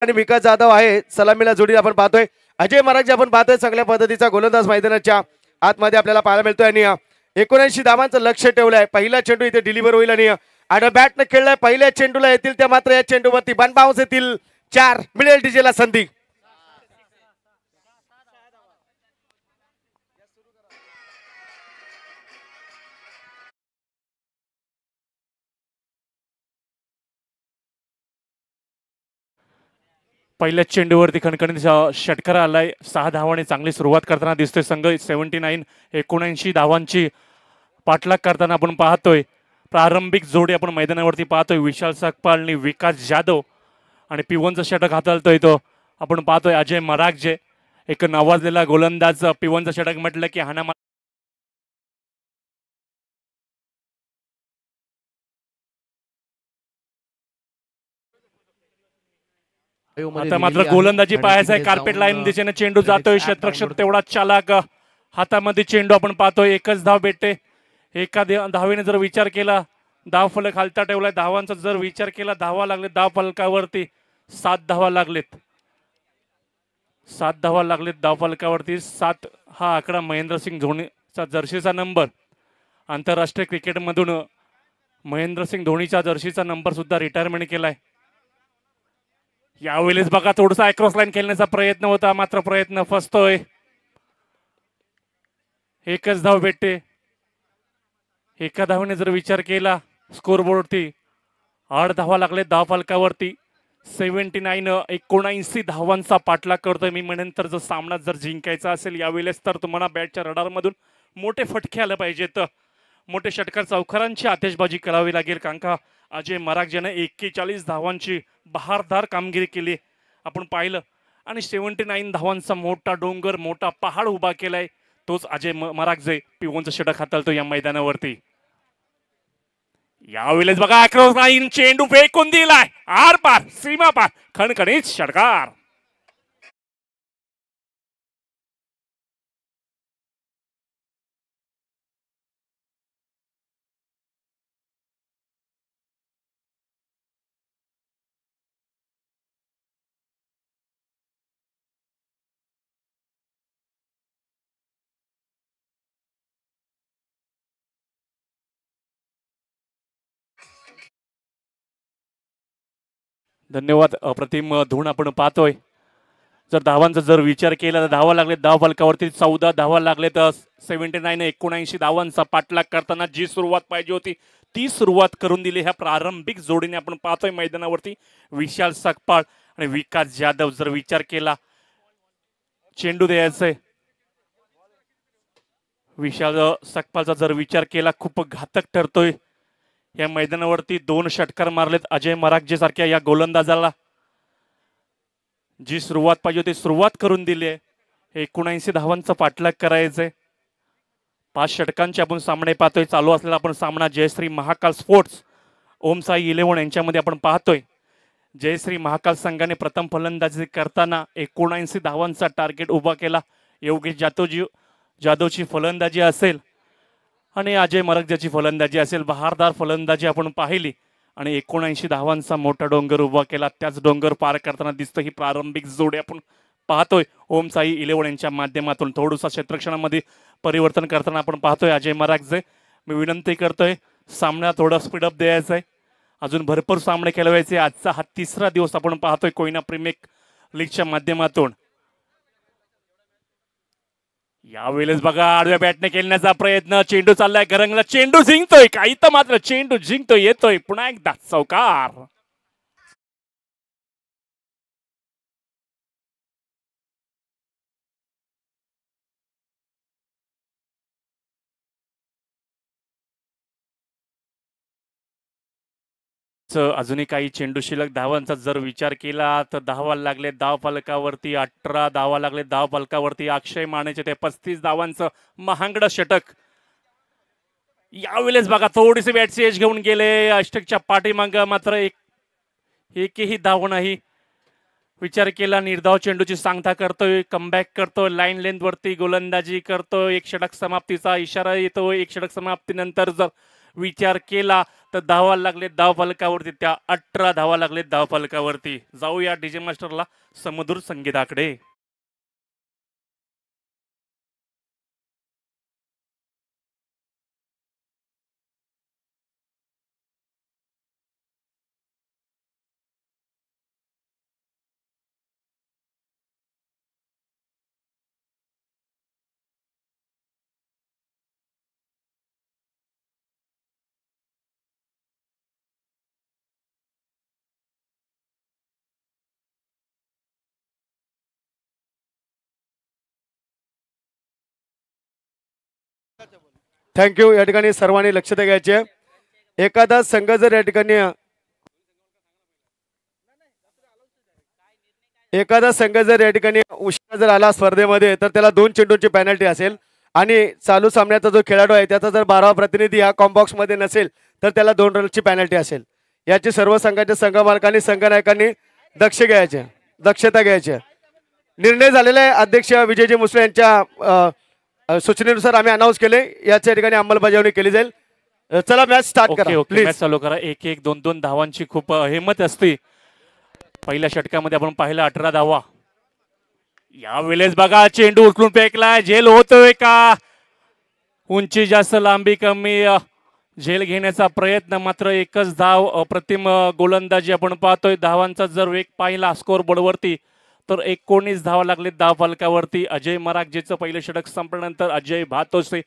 आणि विकास जाधव आहे सलामीला जोडी आपण पाहतोय. अजय महाराज आपण पाहतोय चांगल्या पद्धतीचा गोलंदाज मैदानाच्या आतमध्ये आपल्याला पाहायला मिळतोय आणि 79 धावांचं लक्ष ठेवलंय. पहिला चेंडू इथे डिलिव्हर होईल आणि बॅटने खेळलाय. पहिल्या चेंडूला येतील त्या मात्र या चेंडूवरती बन बाउन्स येतील. 4 मिळेल डीजेला संधी. पहिल्या चेंडूवरती खणखणीत षटकार आलाय. 6 धावांनी चांगली सुरुवात करताना दिसतोय संघ. 79 धावांची पाठलाग करताना आपण पाहतोय. प्रारंभिक जोडी आपण मैदानावरती पाहतोय. विशाल सकपाल आणि विकास जाधव आणि पिवनचं षटक हाताळतोय तो आपण पाहतोय अजय मरागजे. एक नावाजलेला गोलंदाज. पिवनचं षटक म्हटलं की हाना आता मात्र गोलंदाजी पाहायचा आहे. कार्पेट लाईन दिशेने चेंडू जातोय. क्षेत्ररक्षक तेवढा चालाक. हातामध्ये चेंडू आपण पाहतोय. एकच धाव भेटते. एका धावेने जर विचार केला धाव फलक खालता ठेवलाय. धावांचा जर विचार केला धावा लागले धाव फलकावरती 7 धावा लागलेत. 7 धावा लागलेत धाव फलकावरती. 7 हा आकडा महेंद्रसिंग धोनीचा जर्सीचा नंबर. आंतरराष्ट्रीय क्रिकेटमधून महेंद्रसिंग धोनीच्या जर्सीचा नंबर सुद्धा रिटायरमेंट केलाय. यावेळेस बघा थोडासा अक्रॉस लाईन खेळण्याचा प्रयत्न होता मात्र प्रयत्न फसतोय. एकच धाव भेटते. एका धावेने जर विचार केला स्कोरबोर्डवरती 8 धावा लागले धाव फलकावरती. 79 धावांचा पाठलाग करतोय. मी म्हणेन तर जर सामना जर जिंकायचा असेल यावेळेस तर तुम्हाला बॅटच्या रडारमधून मोठे फटके आले पाहिजेत. मोठे षटकार चौकारांची आतिषबाजी करावी लागेल. कारण का अजय मरागजेने 41 धावांची बहारदार कामगिरी केली आपण पाहिलं. आणि 79 धावांचा मोठा डोंगर मोठा पहाड उभा केलाय. तोच अजय मरागजे पिवनचं षटक हाताळतो या मैदानावरती. यावेळेस बघा अक्रॉस लाईन चेंडू फेकून दिलाय. आर पार सीमा पार खणखणीत षटकार. धन्यवाद. अप्रतिम धून आपण पाहतोय. जर धावांचा जर विचार केला तर धावा लागले धाव फलकावरती 14 धावा लागले तर 79 धावांचा पाठलाग करताना जी सुरुवात पाहिजे होती ती सुरुवात करून दिली ह्या प्रारंभिक जोडीने आपण पाहतोय मैदानावरती. विशाल सकपाळ आणि विकास जाधव. जर विचार केला चेंडू द्यायचंय विशाल सकपाळचा जर विचार केला खूप घातक ठरतोय. या मैदानावरती 2 षटकार मारलेत अजय मरागजे सारख्या या गोलंदाजाला. जी सुरुवात पाहिजे होती सुरुवात करून दिली आहे. 79 धावांचा पाठलाग करायचंय. 5 षटकांचे आपण सामने पाहतोय. चालू असलेला आपण सामना जयश्री महाकाल स्पोर्ट्स ओम साई 11 यांच्यामध्ये आपण पाहतोय. जयश्री महाकाल संघाने प्रथम फलंदाजी करताना 79 धावांचा टार्गेट उभा केला. योगेश जाधवची फलंदाजी असेल आणि अजय मरागजेची फलंदाजी असेल. बहारदार फलंदाजी आपण पाहिली आणि 79 धावांचा मोठा डोंगर उभा केला. त्याच डोंगर पार करताना दिसतं ही प्रारंभिक जोडी आपण पाहतोय. ओम साई 11 यांच्या माध्यमातून थोडंसं क्षेत्ररक्षणामध्ये परिवर्तन करताना आपण पाहतोय अजय मरागजे. मी विनंती करतोय सामना थोडा स्पीडअप द्यायचा आहे. अजून भरपूर सामने खेळवायचे. आजचा हा 3रा दिवस आपण पाहतोय कोयना प्रीमियर लीगच्या माध्यमातून. यावेळेस बघा आडव्या बॅटने खेळण्याचा प्रयत्न. चेंडू चाललाय गरंगला. चेंडू जिंकतोय काही तर मात्र चेंडू जिंकतोय. येतोय पुन्हा एकदा चौकार. अजूनही काही चेंडू शिल्लक. धावांचा जर विचार केला तर धावा लागले धाव फलकावरती. 18 धावा लागले धाव फलकावरती. अक्षय मानेचे ते 35 धावांचं महागडं षटक. यावेळेस बघा थोडीशी बॅटची एज घेऊन गेले. अष्टकच्या पाठीमाग मात्र एकही धाव नाही. विचार केला निर्धाव चेंडूची सांगता करतोय. कमबॅक करतोय. लाईन लेंथ वरती गोलंदाजी करतोय. एक षटक समाप्तीचा इशारा येतो. एक षटक समाप्तीनंतर जर विचार केला तर धावा लागले धाव फलकावरती, त्या 18 धावा लागले धाव फलकावरती. जाऊया डीजे मास्टरला समधुर संगीताकडे. थँक्यू. या ठिकाणी सर्वांनी लक्षात घ्यायचे, एखादा संघ जर या ठिकाणी उशिरा जर आला स्पर्धेमध्ये तर त्याला 2 चेंडूंची पेनल्टी असेल आणि चालू सामन्याचा जो खेळाडू आहे त्याचा जर 12वा प्रतिनिधी हा कॉम्बॉक्स मध्ये नसेल तर त्याला 2 रनची पेनल्टी असेल. याची सर्व संघाच्या संघ मालकांनी संघनायकांनी दक्षता घ्यायची. निर्णय झालेला आहे अध्यक्ष विजयजी मुसळे यांच्या सूचनेनुसार आम्ही अनाऊन्स केले, याच्या ठिकाणी अंमलबजावणी केली जाईल. चला मॅच स्टार्ट करा. ओके, मॅच चालू करा. 1-1, 2-2 धावांची खूप हिंमत असते. पहिल्या षटकामध्ये आपण पाहिलं 18 धावा. यावेळेस बघा चेंडू उचलून फेकलाय, झेल होतोय का? उंची जास्त लांबी कमी, झेल घेण्याचा प्रयत्न, मात्र एकच धाव. अप्रतिम गोलंदाजी आपण पाहतोय. धावांचा जर वेग पाहिला स्कोर बोर्डवरती तर 19 धावा लागले धाव फलकावरती. अजय मरागजेचं पहिलं षटक संपल्यानंतर अजय भातोसे,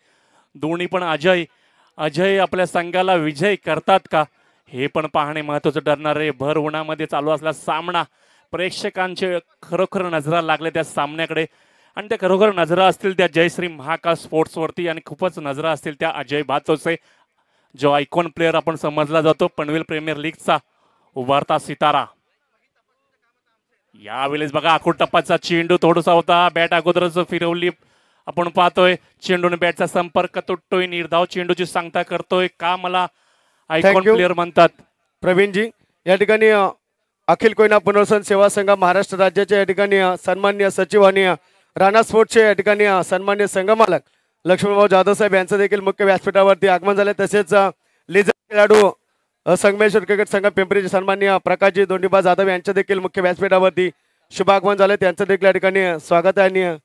दोन्ही पण अजय आपल्या संघाला विजय करतात का हे पण पाहणे महत्वाचं ठरणार आहे. भर उन्हामध्ये चालू असला सामना, प्रेक्षकांचे खरोखर नजरा लागले त्या सामन्याकडे आणि त्या खरोखर नजरा असतील त्या जयश्री महाकाल स्पोर्ट्स वरती आणि खूपच नजरा असतील त्या अजय भातोसे, जो आयकॉन प्लेअर आपण समजला जातो, पनवेल प्रीमियर लीगचा उभारता सितारा. यावेळेस बघा आखूड टप्पाचा चेंडू थोडासा होता, बॅट अगोदरच फिरवली आपण पाहतोय. चेंडूने बॅटचा संपर्क तुटतोय, निर्धाव चेंडूची सांगता करतोय का मला आयकॉन प्लेअर म्हणतात. प्रवीणजी, या ठिकाणी अखिल कोयना पुनर्वसन सेवा संघ महाराष्ट्र राज्याच्या या ठिकाणी सन्माननीय सचिव आणि राणा स्पोर्ट्सचे या ठिकाणी सन्माननीय संघमालक लक्ष्मणभाऊ जाधव साहेब यांचं देखील मुख्य व्यासपीठावरती आगमन झाले. तसेच लेझर खेळाडू संगमेश्वर क्रिकेट संघ पिंपरीचे सन्माननीय प्रकाशजी दोंडीबा जाधव यांच्या देखील मुख्य व्यासपीठावरती शुभागमन झाले. त्यांचं देखील या ठिकाणी स्वागत आहे. आणि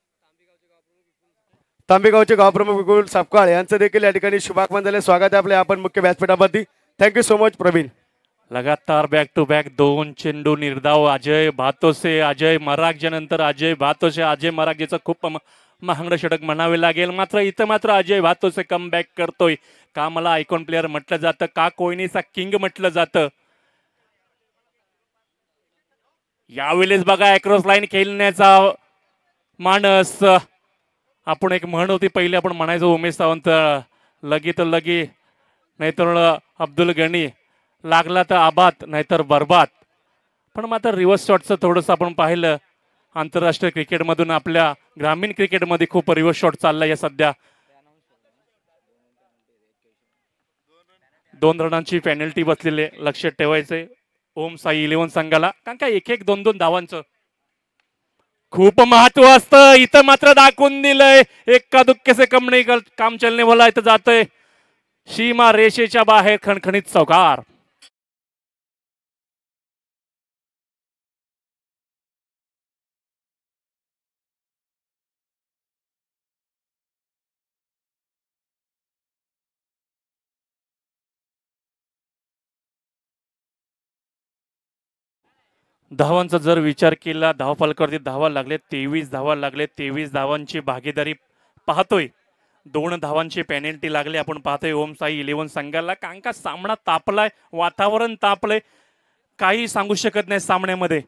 तांबेगावचे गावप्रमुख विपुल सापकाळ यांचं देखील या ठिकाणी शुभागमन झाले. स्वागत आहे आपल्या आपण मुख्य व्यासपीठावरती. Thank you so much Praveen. लगातार बॅक टू बॅक 2 चेंडू निर्धाव. अजय भातोसे, अजय मरागजे नंतर अजय भातोसे. अजय मरागजेचं खूप महागडं षटक म्हणावे लागेल, मात्र इथं मात्र अजय भातोसे कम बॅक करतोय का मला आयकॉन प्लेअर म्हटलं जातं, का कोयनीचा किंग म्हटलं जातं. यावेळेस बघा अक्रॉस लाईन खेळण्याचा मानस. आपण एक म्हण होती पहिले आपण म्हणायचो उमेश सावंत, लगी तर लगी नाहीतर अब्दुल गनी, लागला तर आबाद नाहीतर बरबाद. पण मात्र रिव्हर्स शॉटचं थोडंसं आपण पाहिलं आंतरराष्ट्रीय क्रिकेटमधून आपल्या ग्रामीण क्रिकेटमध्ये खूप रिव्हर्स शॉट चाललाय सध्या. 2 रनांची पेनल्टी बसलेली लक्षात ठेवायचंय ओम साई 11 संघाला, कारण का 1-1, 2-2 धावांचं खूप महत्व असतं. इथं मात्र दाखवून दिलंय एक्का दुक्के से कम नाही काम चलने वाला. इथं जातोय सीमा रेषेच्या बाहेर खणखणीत चौकार. धावांचा जर विचार केला, धाव फलकावरती धावा लागले 23 धावा लागले. 23 धावांची भागीदारी पाहतोय. 2 धावांची पेनल्टी लागली आपण पाहतोय ओम साई 11 संघाला. कारण का सामना तापलाय, वातावरण तापलंय, काही सांगू शकत नाही सामन्यामध्ये.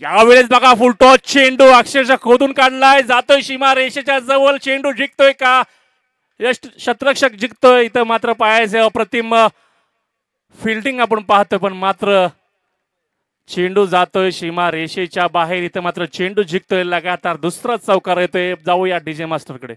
यावेळेस बघा फुलटॉस चेंडू अक्षरशः खोदून काढलाय, जातोय सीमा रेषेच्या जवळ. चेंडू जिंकतोय का शतरक्षक जिंकतोय. इथं मात्र पायाचे अप्रतिम फिल्डिंग आपण पाहतोय, पण मात्र चेंडू जातोय सीमा रेषेच्या बाहेर. इथं मात्र चेंडू जिंकतोय. लगातार दुसरा चौकार येतोय. जाऊया डीजे मास्टरकडे.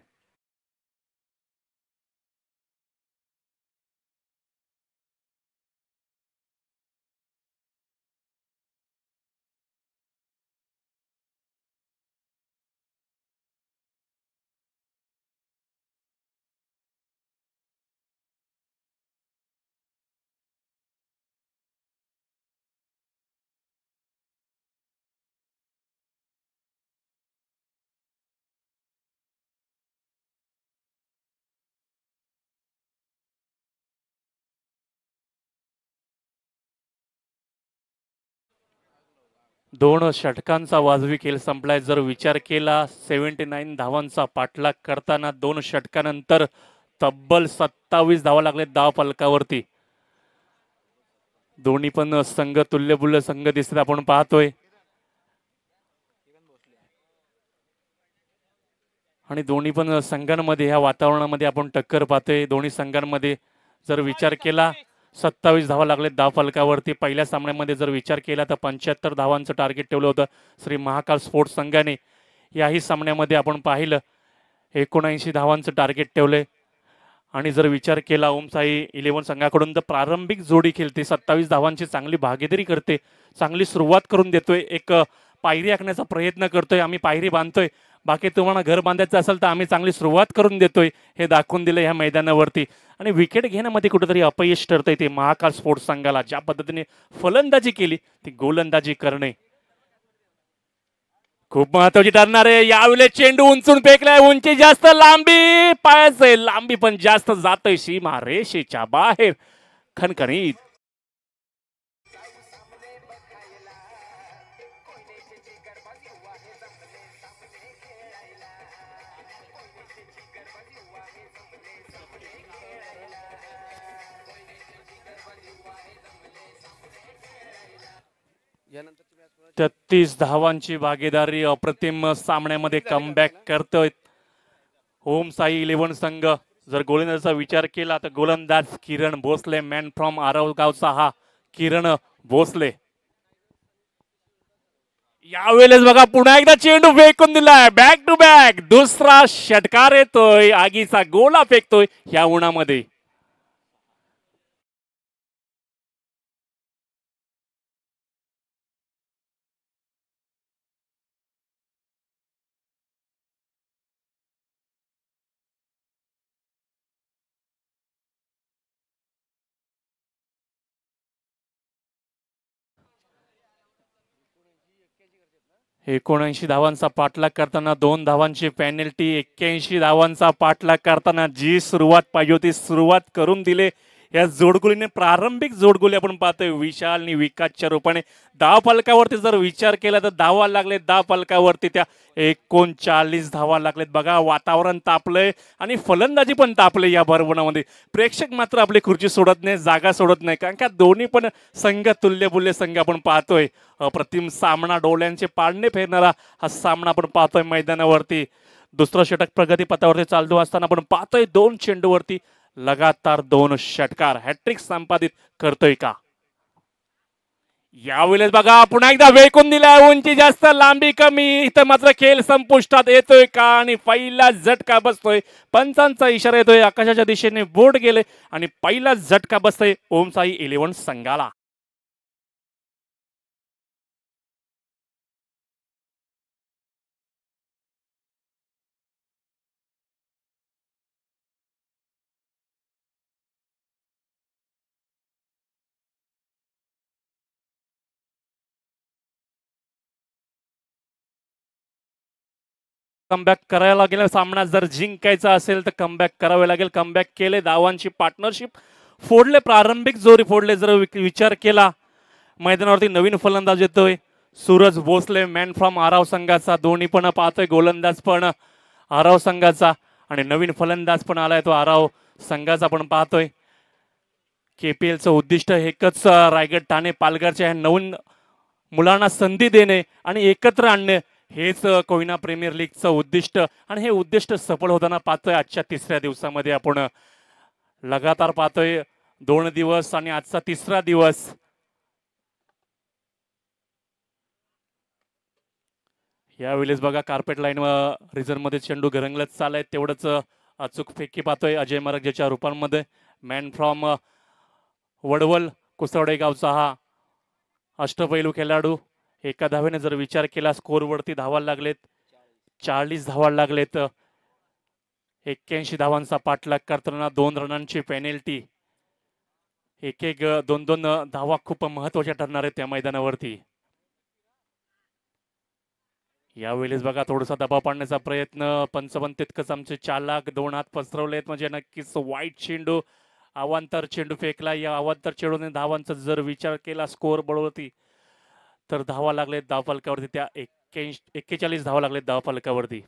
दोन षटकांचा वाजवी खेळ संपलाय. जर विचार केला 79 धावांचा पाठलाग करताना 2 षटकानंतर तब्बल 27 धावा लागले धाव फलकावरती. दोन्ही पण संघ तुल्यबुल्य संघ दिसत आपण पाहतोय. आणि दोन्ही पण संघांमध्ये ह्या वातावरणामध्ये आपण टक्कर पाहतोय. दोन्ही संघांमध्ये जर विचार केला 27 धावा लागले धाव फलकावरती. पहिल्या सामन्यामध्ये जर विचार केला तर 75 धावांचं टार्गेट ठेवलं होतं श्री महाकाल स्पोर्ट्स संघाने. याही सामन्यामध्ये आपण पाहिलं 79 धावांचं टार्गेट ठेवलंय. आणि जर विचार केला ओमसाई 11 संघाकडून तर प्रारंभिक जोडी खेळते, 27 धावांची चांगली भागीदारी करते, चांगली सुरुवात करून देतोय, एक पायरी आखण्याचा प्रयत्न करतोय. आम्ही पायरी बांधतोय, बाकी तुम्हाला घर बांधायचं असेल तर आम्ही चांगली सुरुवात करून देतोय हे दाखवून दिलं ह्या मैदानावरती. आणि विकेट घेण्यामध्ये कुठेतरी अपयश ठरतंय ते महाकाल स्पोर्ट्स संघाला. ज्या पद्धतीने फलंदाजी केली ती गोलंदाजी करणे खूप महत्वाची ठरणार आहे. यावेळेस चेंडू उंचून फेकलाय, उंची जास्त, लांबी पायाचे, लांबी पण जास्त जातोय सीमा रेषेच्या बाहेर. खणखणीत यानंतर 33 धावांची भागीदारी अप्रतिम सामन्यामध्ये कमबॅक करतोय ओम साई 11 संघ. जर गोलंदाजाचा विचार केला तर गोलंदाज किरण भोसले, मॅन फ्रॉम आरवगावचा हा किरण भोसले. यावेळेस बघा पुन्हा एकदा चेंडू फेकून दिलाय, बॅक टू बॅक दुसरा षटकार येतोय, आगीचा गोला फेकतोय या उन्हामध्ये. एकोणऐंशी धावांचा पाठलाग करताना 2 धावांची पेनल्टी, 81 धावांचा पाठलाग करताना जी सुरुवात पाहिजे होती सुरुवात करून दिले या जोडगोलीने. प्रारंभिक जोडगोली आपण पाहतोय विशाल आणि विकासच्या रूपाने. धाव फलकावरती जर विचार केला तर धावा लागले धाव फलकावरती त्या 39 धावा लागलेत. बघा वातावरण तापलंय आणि फलंदाजी पण तापले या भरवणामध्ये. प्रेक्षक मात्र आपली खुर्ची सोडत नाही, जागा सोडत नाही, कारण का दोन्ही पण संघ तुल्यबुल्य संघ आपण पाहतोय. अप्रतिम सामना, डोळ्यांचे पाळणे फेरणारा हा सामना आपण पाहतोय मैदानावरती. दुसरं षटक प्रगतीपथावरती चालतो असताना आपण पाहतोय 2 चेंडूवरती लगातार 2 षटकार. हॅट्रिक संपादित करतोय का? यावेळेस बघा पुन्हा एकदा वेकून दिलाय, उंची जास्त लांबी कमी, इथं मात्र खेळ संपुष्टात येतोय का? आणि पहिला झटका बसतोय, पंचांचा इशारा येतोय, आकाशाच्या दिशेने बोट गेले आणि पहिला झटका बसतोय ओमसाई 11 संघाला. कमबॅक करायला लागेल, सामना जर जिंकायचा असेल तर कमबॅक करावे लागेल. कमबॅक केले, धावांची पार्टनरशिप फोडले, प्रारंभिक जोरी फोडले. जर विचार केला मैदानावरती नवीन फलंदाज येतोय सूरज भोसले, मॅन फ्रॉम आराव संघाचा. दोन्ही पण पाहतोय, गोलंदाज पण आराव संघाचा आणि नवीन फलंदाज पण आलाय तो आराव संघाचा आपण पाहतोय. केपीएलचं उद्दिष्ट एकच, रायगड, ठाणे, पालघरच्या ह्या नवीन मुलांना संधी देणे आणि एकत्र आणणे हेच कोयना प्रीमियर लीगचं उद्दिष्ट. आणि हे उद्दिष्ट सफल होताना पाहतोय आजच्या 3ऱ्या दिवसामध्ये. आपण लगातार पाहतोय 2 दिवस आणि आजचा 3रा दिवस. यावेळेस बघा कार्पेट लाईन रिझर्व मध्ये चेंडू घरंगलत चाललाय, तेवढंच अचूक फेकी पाहतोय अजय मरगजेच्या रूपांमध्ये. मॅन फ्रॉम वडवल कुसवडे गावचा हा अष्टपैलू खेळाडू. एका धावेने जर विचार केला स्कोरवरती धावा लागलेत 40 धावा लागलेत. 81 धावांचा पाठलाग करताना 2 रनांची पेनल्टी. एक 2-2 धावा खूप महत्वाच्या ठरणार आहेत त्या मैदानावरती. यावेळेस बघा थोडासा दबाव पाडण्याचा प्रयत्न, पंचपन तितकंच आमचे चालक 2 हात पसरवलेत, म्हणजे नक्कीच वाईट चेंडू, अवांतर चेंडू फेकला. या अवांतर चेंडूने धावांचा जर विचार केला स्कोर बळवती तर धावा लागले धाव फलकावरती त्या 41 धावा लागले धाव फलकावरती.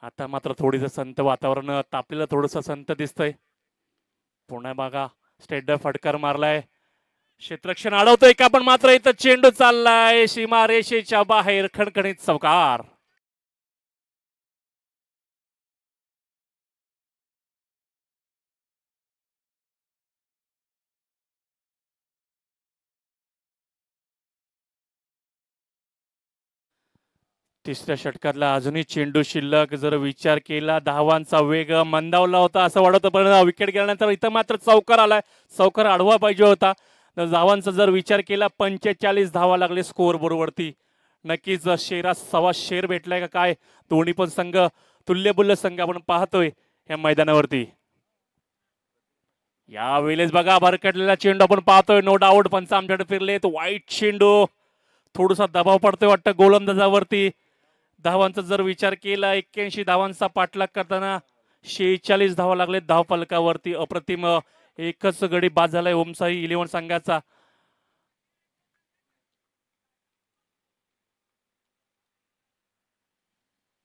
आता मात्र थोडीस संत वातावरण तापलेलं थोडस संत दिसतंय. पुन्हा बघा स्टेट फटकार मारलाय, क्षेत्ररक्षण अडवतोय का, पण मात्र इथं चेंडू चाललाय सीमा रेषेच्या बाहेर, खणखणीत चौकार. तिसऱ्या षटकातला अजूनही चेंडू शिल्लक. जर विचार केला धावांचा वेग मंदावला होता असं वाटत, पण विकेट गेल्यानंतर इथं मात्र चौकार आलाय. चौकार अडवा पाहिजे होता. धावांचा जर विचार केला 45 धावा लागले स्कोर बोर्डवरती. नक्कीच शेरा सवा शेर भेटलाय का काय. दोन्ही पण संघ तुल्यबुल्य संघ आपण पाहतोय या मैदानावरती. यावेळेस बघा भरकटलेला चेंडू आपण पाहतोय. नो डाऊट पंच आमच्याकडे फिरलेत. वाईट चेंडू, थोडासा दबाव पडतोय वाटतं गोलंदाजावरती. धावांचा जर विचार केला 81 धावांचा पाठलाग करताना 46 धावा लागले धाव फलकावरती. अप्रतिम एकच गडी बाद झालाय ओमसाई 11 संघाचा.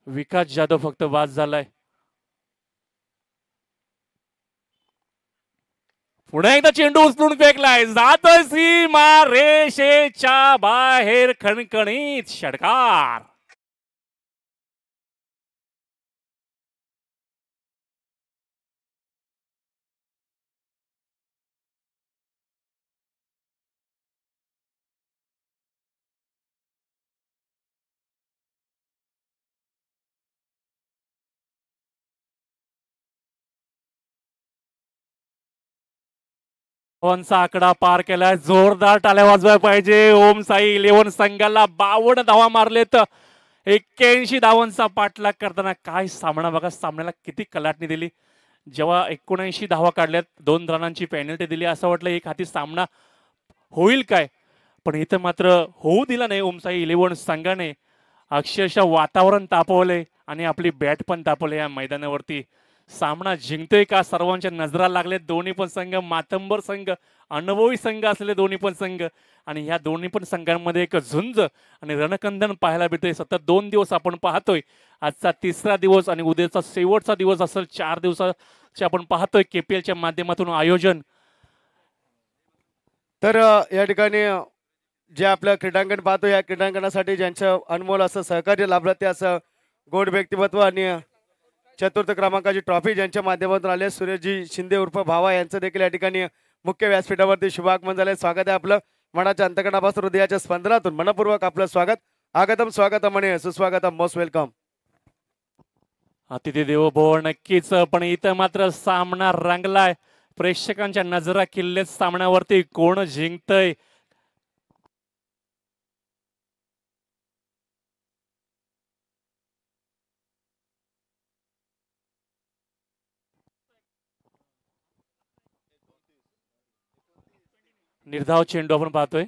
विकास जाधव फक्त बाद झालाय. पुन्हा एकदा चेंडू उचलून फेकलाय, जातोय सीमा रेषेच्या बाहेर, खणखणीत षटकार. धावांचा आकडा पार केलाय. जोरदार टाळ्या वाजवायला पाहिजे. ओम साई 11 संघाला 52 धावा मारलेत. 81 धावांचा पाठलाग करताना काय सामना बघा. सामन्याला किती कलाटणी दिली. जेव्हा 79 धावा काढल्यात, 2 रनांची पेनल्टी दिली, असं वाटलं एक हाती सामना होईल काय, पण इथं मात्र होऊ दिला नाही. ओम साई 11 संघाने अक्षरशः वातावरण तापवले आणि आपली बॅट पण तापवली या मैदानावरती. सामना जिंकतोय का सर्वांच्या नजरा लागले. दोन्ही पण संघ मातंबर संघ, अनुभवी संघ असलेले दोन्ही पण संघ, आणि ह्या दोन्ही पण संघांमध्ये एक झुंज आणि रणकंदन पाहायला भेटतोय. सतत 2 दिवस आपण पाहतोय. आजचा 3रा दिवस आणि उद्याचा शेवटचा दिवस असेल. 4 दिवसाचे आपण पाहतोय KPLच्या माध्यमातून आयोजन. तर या ठिकाणी जे आपलं क्रीडांगण पाहतो, या क्रीडांगणासाठी ज्यांचं अनमोल असं सहकार्य लाभलं ते असं गोड व्यक्तिमत्व आणि चतुर्थ क्रमांकाची ट्रॉफी ज्यांच्या माध्यमातून आले, सुरेशजी शिंदे उर्फ भावा यांचं देखील या ठिकाणी मुख्य व्यासपीठावरती शुभागमन झाले. स्वागत आहे आपलं. मनाच्या अंतकणापासून हृदयाच्या स्पंदनातून मनपूर्वक आपलं स्वागत. आगतम स्वागतम आणि सुस्वागतम, मोस्ट वेलकम. अतिथी देवो भव. नक्कीच, पण इथं मात्र सामना रंगलाय. प्रेक्षकांच्या नजरा किल्लेत सामन्यावरती. कोण जिंकतय. निर्धाव चेंडू आपण पाहतोय.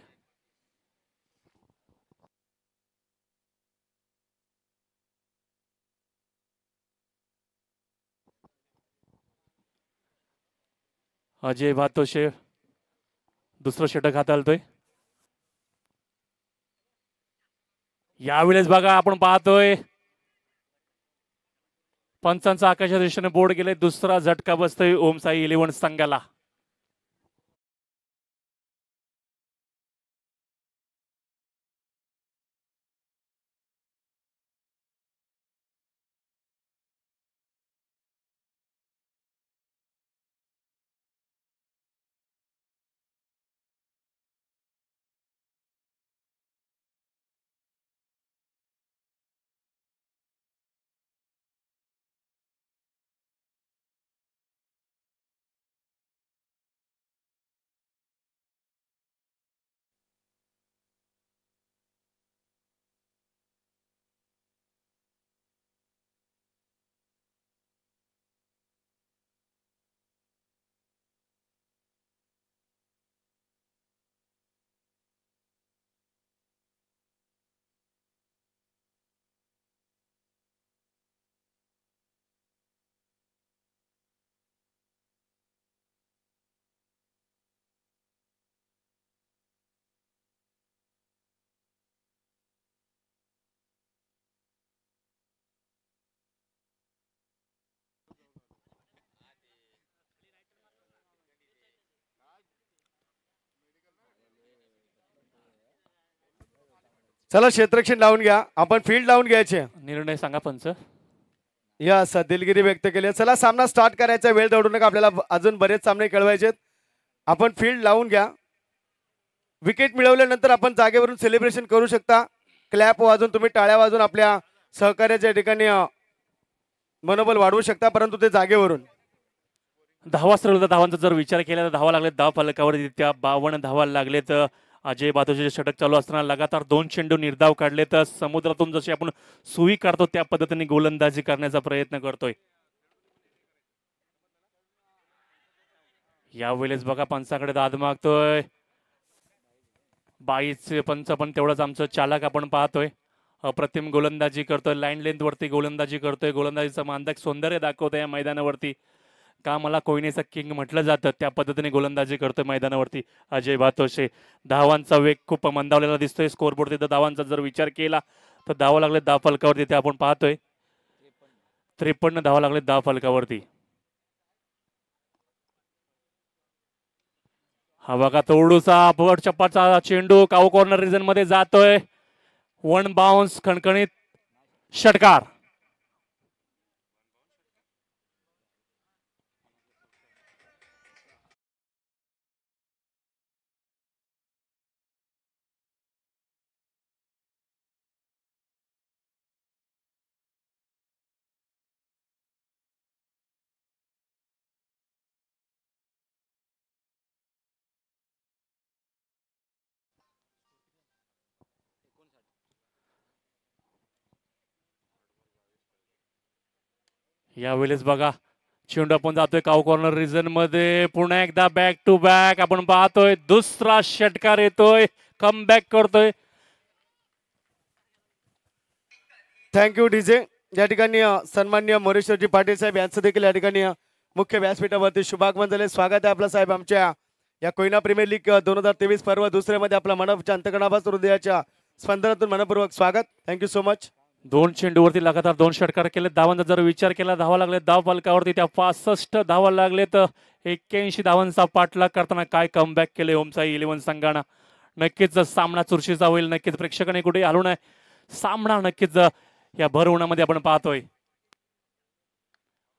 अजय भातोशे दुसरं षटक हाताळतोय. यावेळेस बघा आपण पाहतोय पंचांचा आकाशाच्या दिशेने बोर्ड गेले. दुसरा झटका बसतोय ओम साई 11 संघाला. चला क्षेत्ररक्षण लावून घ्या, आपण फील्ड लावून घ्यायचे. निर्णय सांगा पंच. या दिलगिरी व्यक्त केली. चला सामना स्टार्ट करायचा, वेळ दौडू नका, आपल्याला अजून बरेच सामने खेळवायचे. आपण फील्ड लावून घ्या. विकेट मिळवल्यानंतर आपण जागेवरून सेलिब्रेशन करू शकता. क्लॅप वाजून, तुम्ही टाळ्या वाजून आपल्या सहकार्याच्या ठिकाणी मनोबल वाढवू शकता, परंतु ते जागेवरून. धावा सरळ धावांचा जर विचार केला तर धावा लागले धाव फलकावरती त्या 52 धावा लागले. तर अजय बातोचे षटक चालू असताना लगातार 2 चेंडू निर्धाव काढले. तर समुद्रातून जशी आपण सुई काढतो त्या पद्धतीने गोलंदाजी करण्याचा प्रयत्न करतोय. यावेळेस बघा पंचाकडे दाद मागतोय. 22 पंच पण तेवढंच आमचं चालक आपण पाहतोय. अप्रतिम गोलंदाजी करतोय, लाईन लेंथ वरती गोलंदाजी करतोय, गोलंदाजीचं मांदक सौंदर्य दाखवतोय या मैदानावरती. का मला कोयनेचा किंग म्हटलं जातं त्या पद्धतीने गोलंदाजी करतोय मैदानावरती अजय बातोशे. धावांचा वेग खूप मंदावलेला दिसतोय. स्कोरबोर्ड तिथं धावांचा जर विचार केला तर धावा लागले धाव फलकावरती ते आपण पाहतोय. 53 धावा लागले धाव फलकावरती. हा बघा तोडूचा अपघात चप्पाचा चेंडू काऊ कॉर्नर रिजन मध्ये जातोय. 1 बाउन्स, खणखणीत षटकार. यावेळेस बघा चेंडू आपण जातोय काऊ कॉर्नर रिजन मध्ये. पुन्हा एकदा बॅक टू बॅक आपण पाहतोय. दुसरा षटकार येतोय, कम बॅक करतोय. Thank you DJ. या ठिकाणी सन्माननीय मोरेश्वरजी पाटील साहेब यांचं देखील या ठिकाणी मुख्य व्यासपीठावरती शुभागमन झाले. स्वागत आहे आपलं साहेब आमच्या या कोयना प्रीमियर लीग 2023 पर्व दुसऱ्यामध्ये. आपला मनपूर्वक अंतकणापासून हृदयाच्या स्पंदनातून मनपूर्वक स्वागत. Thank you so much. 2 चेंडूवरती लगातार 2 षटकार केले. धावांचा जर विचार केला धावा लागले धाव फलकावरती त्या 65 धावा लागले. तर 81 धावांचा पाठलाग करताना काय कमबॅक केले ओमसाई 11 संघानं. नक्कीच सामना चुरशीचा होईल. नक्कीच प्रेक्षकांनी कुठे हलू नये. सामना नक्कीच या भर उन्हामध्ये आपण पाहतोय.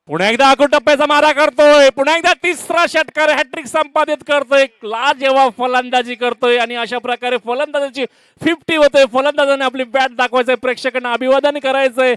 पुन्हा एकदा आखूड टप्प्याचा मारा करतोय. पुन्हा एकदा तिसरा षटकार हॅट्रिक संपादित करतोय. लाजवाब फलंदाजी करतोय आणि अशा प्रकारे फलंदाजाची 50 होतोय. फलंदाजाने आपली बॅट दाखवायचंय, प्रेक्षकांना अभिवादन करायचंय.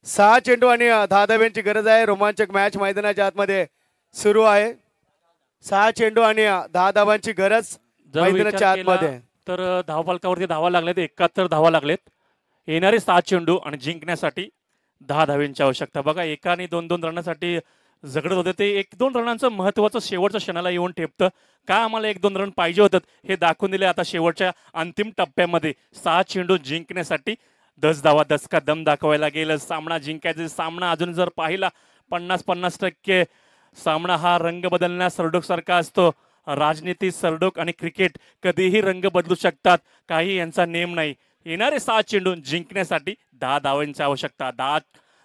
सहा चेंडू आणि 10 धाब्यांची गरज आहे. रोमांचक मॅच मैदानाच्या आतमध्ये सुरू आहे. 6 चेंडू आणि 10 धाबांची गरज मैदानाच्या आतमध्ये. तर धाव फलकावरती धावा लागलेत 71 धावा लागलेत. येणारे 7 चेंडू आणि जिंकण्यासाठी 10 धाव्यांची आवश्यकता. बघा एका आणि 2-2 रनासाठी झगडत होते ते 1-2 रनांचं महत्वाचं शेवटच्या क्षणाला येऊन ठेपतं. का आम्हाला 1-2 रन पाहिजे होतं हे दाखवून दिले आता शेवटच्या अंतिम टप्प्यामध्ये. 6 चेंडू जिंकण्यासाठी 10 धावा, 10 का दम दाखवायला गेलं. सामना जिंकायचा. सामना अजून जर पाहिला 50-50% सामना हा रंग बदलण्यास सरडोक सारखा असतो. राजनीती, सरडोक आणि क्रिकेट कधीही रंग बदलू शकतात. काही यांचा नेम नाही. येणारे 7 चेंडू जिंकण्यासाठी 10 धावांची आवश्यकता. 10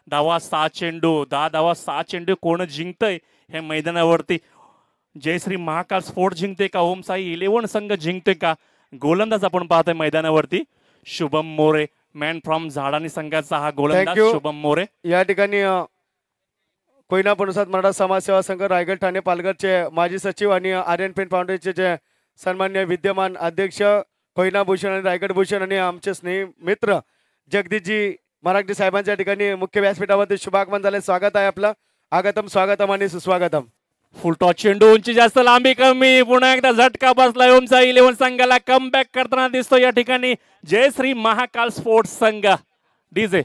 धावा 6 चेंडू, 10 धावा 6 चेंडू. कोण जिंकतंय हे मैदानावरती? जयश्री महाकाल स्पोर्ट जिंकते का ओमसाई 11 संघ जिंकते का? गोलंदाज आपण पाहतोय मैदानावरती शुभम मोरे, मॅन फ्रॉम झाडानी संघाचा हा गोलंदाज शुभम मोरे. या ठिकाणी कोयना पणसाद मराठा समाज सेवा संघ रायगड ठाणे पालघरचे माजी सचिव आणि आर्यन पेन फाउंडेशनचे जे सन्मान्य विद्यमान अध्यक्ष कोयना भूषण आणि रायगड भूषण आणि आमचे स्नेही मित्र जगदीशजी मराठी साहेबांच्या ठिकाणी मुख्य व्यासपीठावरती शुभागमन झाले. स्वागत आहे आपलं. आगतम स्वागतम आणि सुस्वागतम. फुल टॉस चेंडू, उंची जास्त लांबी कमी. पुन्हा एकदा झटका बसलाय ओमसाई 11 संघाला. कम बॅक करताना दिसतो या ठिकाणी जयश्री महाकाल स्पोर्ट्स संघ. डीजे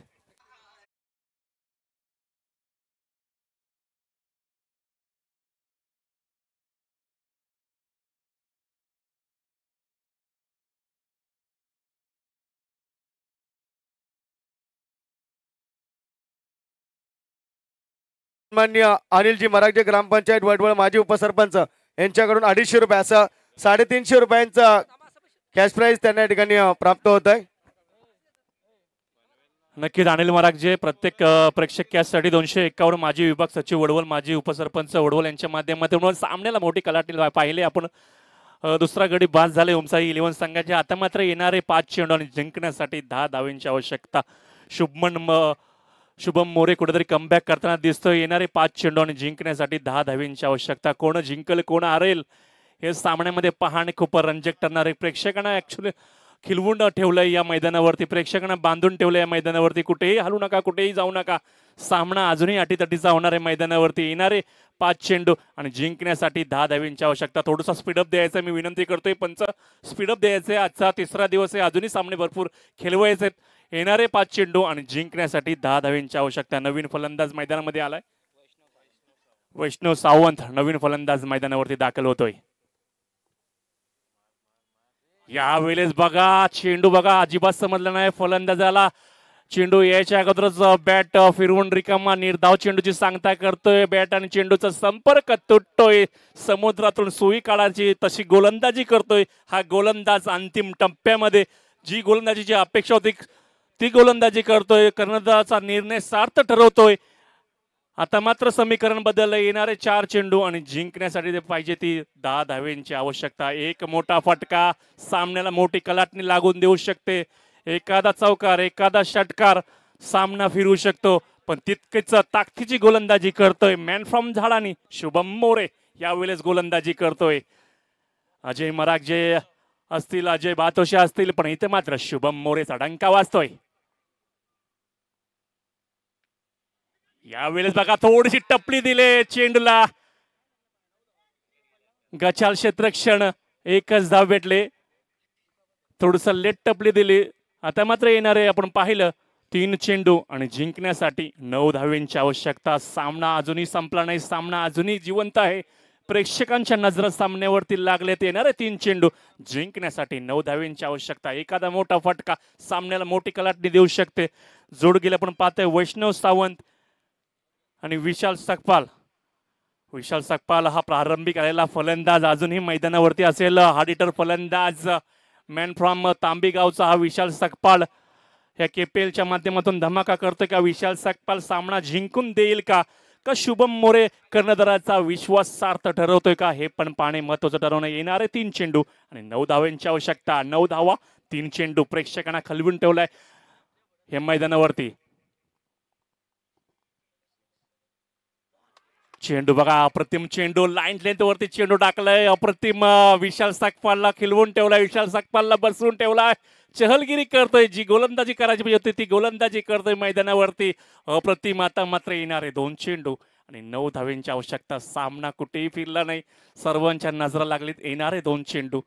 माननीय अनिलजी मराठे ग्रामपंचायत वडवळ माजी उपसरपंच यांच्याकडून 250 रुपये असं 350 रुपयांचं कॅश प्राइज त्यांना या ठिकाणी प्राप्त होत आहे. नक्कीच अनिल महाराज जे प्रत्येक प्रेक्षक कॅचसाठी 251 माजी विभाग सचिव वडवल, माजी उपसरपंच वडवल यांच्या माध्यमातून सामन्याला मोठी कलाटी पाहिले आपण. दुसरा गडी बाद झाले ओमसाई 11 संघाचे. आता मात्र येणारे 5 चेंडू आणि जिंकण्यासाठी 10 धावेंची आवश्यकता. शुभम मोरे कुठेतरी कमबॅक करताना दिसतोय. येणारे 5 चेंडू आणि जिंकण्यासाठी 10 धावेंची आवश्यकता. कोण जिंकल कोण हारेल हे सामन्यामध्ये पाहणे खूप रंजक ठरणार आहे. प्रेक्षकांना ऍक्च्युली खिलवून ठेवलंय या मैदानावरती, प्रेक्षकांना बांधून ठेवलंय या मैदानावरती. कुठेही हलू नका, कुठेही जाऊ नका. सामना अजूनही अटीतटीचा होणार आहे मैदानावरती. येणारे 5 चेंडू आणि जिंकण्यासाठी 10 धावेंची आवश्यकता. थोडासा स्पीडअप द्यायचा मी विनंती करतोय. पंच स्पीडअप द्यायचे. आजचा तिसरा दिवस आहे, अजूनही सामने भरपूर खेळवायचे. येणारे 5 चेंडू आणि जिंकण्यासाठी 10 धावेंची आवश्यकता. नवीन फलंदाज मैदानामध्ये आलाय वैष्णव सावंत. नवीन फलंदाज मैदानावरती दाखल होतोय. यावेळेस बघा चेंडू बघा अजिबात समजलं नाही फलंदाजाला. चेंडू यायच्या अगोदरच बॅट फिरवून रिकामा निर्धाव चेंडूची सांगता करतोय. बॅट आणि चेंडूचा संपर्क तुटतोय. समुद्रातून सुई काढायची तशी गोलंदाजी करतोय हा गोलंदाज. अंतिम टप्प्यामध्ये जी गोलंदाजीची अपेक्षा होती ती गोलंदाजी करतोय. कर्णधाराचा निर्णय सार्थ ठरवतोय. आता मात्र समीकरण बदललं. येणारे 4 चेंडू आणि जिंकण्यासाठी पाहिजे ती 10 धावेंची आवश्यकता. एक मोठा फटका सामन्याला मोठी कलाटणी लागून देऊ शकते. एखादा चौकार, एखादा षटकार सामना फिरू शकतो. पण तितकेच ताकदीची गोलंदाजी करतोय मॅन फ्रॉम झाडानी शुभम मोरे. यावेळेस गोलंदाजी करतोय. अजय मरागजे असतील, अजय बातोशे असतील, पण इथे मात्र शुभम मोरेचा डंका वाजतोय. यावेळेस बघा थोडीशी टपली दिले चेंडूला. गचाल क्षेत्रक्षण एकच धाव भेटले. थोडस लेट टपली दिली. आता मात्र येणारे आपण पाहिलं 3 चेंडू आणि जिंकण्यासाठी 9 धावेंची आवश्यकता. सामना अजूनही संपला नाही. सामना अजूनही जिवंत आहे. प्रेक्षकांच्या नजर सामन्यावरती लागलेत. येणारे 3 चेंडू जिंकण्यासाठी 9 धावेंची आवश्यकता. एखादा मोठा फटका सामन्याला मोठी कलाटणी देऊ शकते. जोडगीला आपण पाहतोय वैष्णव सावंत आणि विशाल सकपाल. विशाल सकपाल हा प्रारंभिक आलेला फलंदाज अजूनही मैदानावरती असेल. हार्ड हिटर फलंदाज मॅन फ्रॉम तांबेगावचा हा विशाल सकपाल या केपीएलच्या माध्यमातून धमाका करतोय का? विशाल सकपाल सामना जिंकून देईल का शुभम मोरे कर्णधाराचा विश्वास सार्थ ठरवतोय का हे पण पाहणे महत्वाचं ठरवणं. येणारे 3 चेंडू आणि 9 धावांची आवश्यकता. 9 धावा 3 चेंडू प्रेक्षकांना खलवून ठेवलाय हे मैदानावरती. चेंडू बघा अप्रतिम चेंडू लाईन लेंथ वरती चेंडू टाकलाय. अप्रतिम विशाल सकपालला खिलवून ठेवलाय. विशाल सकपालला बसवून ठेवलाय. चहलगिरी करतोय. जी गोलंदाजी करायची पाहिजे होती ती गोलंदाजी करतोय मैदानावरती. अप्रतिम. आता मात्र येणारे 2 चेंडू आणि 9 धावेंची आवश्यकता. सामना कुठेही फिरला नाही. सर्वांच्या नजरा लागलीत. येणारे 2 चेंडू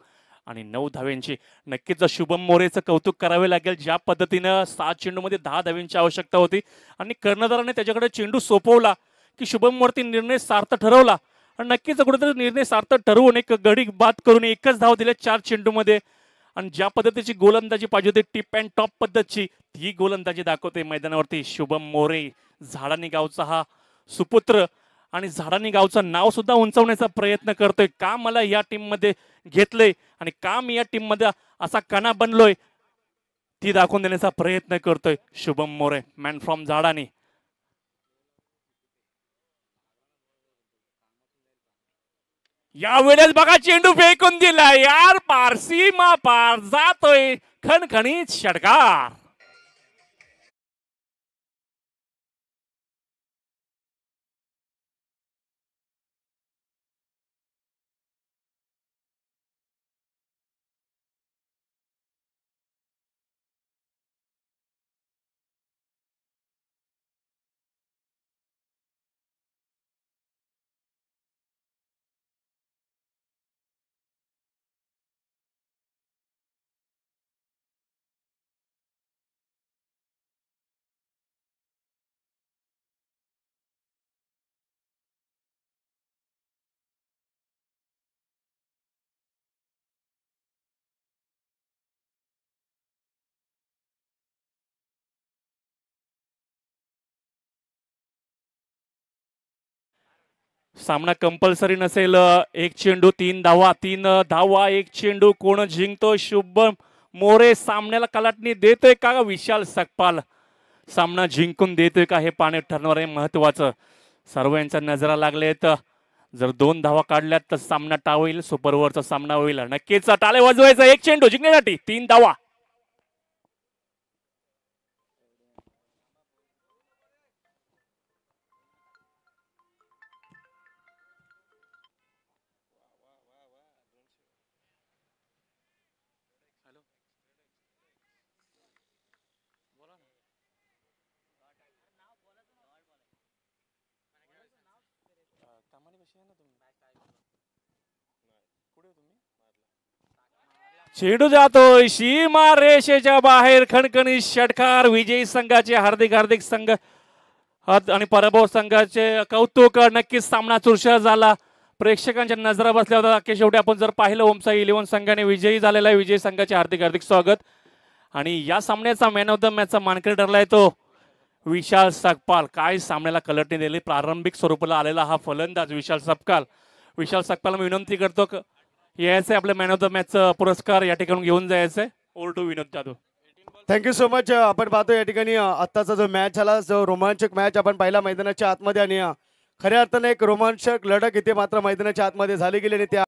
आणि 9 धावेंची. नक्कीच शुभम मोरेचं कौतुक करावे लागेल. ज्या पद्धतीनं 7 चेंडूमध्ये 10 धावेंची आवश्यकता होती आणि कर्णधाराने त्याच्याकडे चेंडू सोपवला की शुभम वरती निर्णय सार्थ ठरवला. आणि नक्कीच कुठेतरी निर्णय सार्थ ठरवून एक गडी बाद करून एकच धाव दिले 4 चेंडूमध्ये. आणि ज्या पद्धतीची गोलंदाजी पाहिजे होती टिप अँड टॉप पद्धतची ती गोलंदाजी दाखवते मैदानावरती शुभम मोरे. झाडानी गावचा हा सुपुत्र आणि झाडानी गावचं नाव सुद्धा उंचावण्याचा प्रयत्न करतोय. का मला या टीम मध्ये घेतलंय आणि का मी या टीम मध्ये असा कणा बनलोय ती दाखवून देण्याचा प्रयत्न करतोय शुभम मोरे मॅन फ्रॉम झाडानी. यावेळेस बघा चेंडू फेकून दिला यार. पारसी मा पार जातोय खणखणीत षटकार. सामना कंपल्सरी नसेल. एक चेंडू 3 धावा, 3 धावा, एक चेंडू. कोण जिंकतो? शुभम मोरे सामन्याला कलाटणी देतोय का विशाल सकपाल सामना जिंकून देतोय का हे पाणी ठरणार आहे महत्वाचं. सर्व यांच्या नजरा लागलेत. जर 2 धावा काढल्यात तर सामना टाळेल, सुपर ओव्हरचा सामना होईल. नक्कीच टाळे वाजवायचा. एक चेंडू जिंकण्यासाठी 3 धावा. चेंडू जातोय सीमा रेषेच्या बाहेर. खणखणी षटकार. विजयी संघाचे हार्दिक हार्दिक संघ आणि पराभव संघाचे कौतुक. नक्कीच सामना चुरशा झाला. प्रेक्षकांच्या नजरा बसल्या होत्या. अखेर शेवटी आपण जर पाहिलं ओमसाई 11 संघाने विजयी झालेला आहे. विजयी संघाचे हार्दिक हार्दिक स्वागत. आणि या सामन्याचा मॅन ऑफ द मॅचचा मानकरी ठरलाय तो विशाल सकपाल. काय सामन्याला कलटणी दिली. प्रारंभिक स्वरूपाला आलेला हा फलंदाज विशाल सकपाल मी विनंती करतो यायचंय आपल्या मॅन ऑफ द मॅचचा पुरस्कार या ठिकाणी घेऊन जायचंय. Over to Vinod Jadhav. Thank you so much. आपण पाहतो या ठिकाणी आत्ताचा जो मॅच झाला, जो रोमांचक मॅच आपण पाहिला मैदानाच्या आतमध्ये, आणि खऱ्या अर्थाने एक रोमांचक लढत इथे मात्र मैदानाच्या आतमध्ये झाली गेली. आणि त्या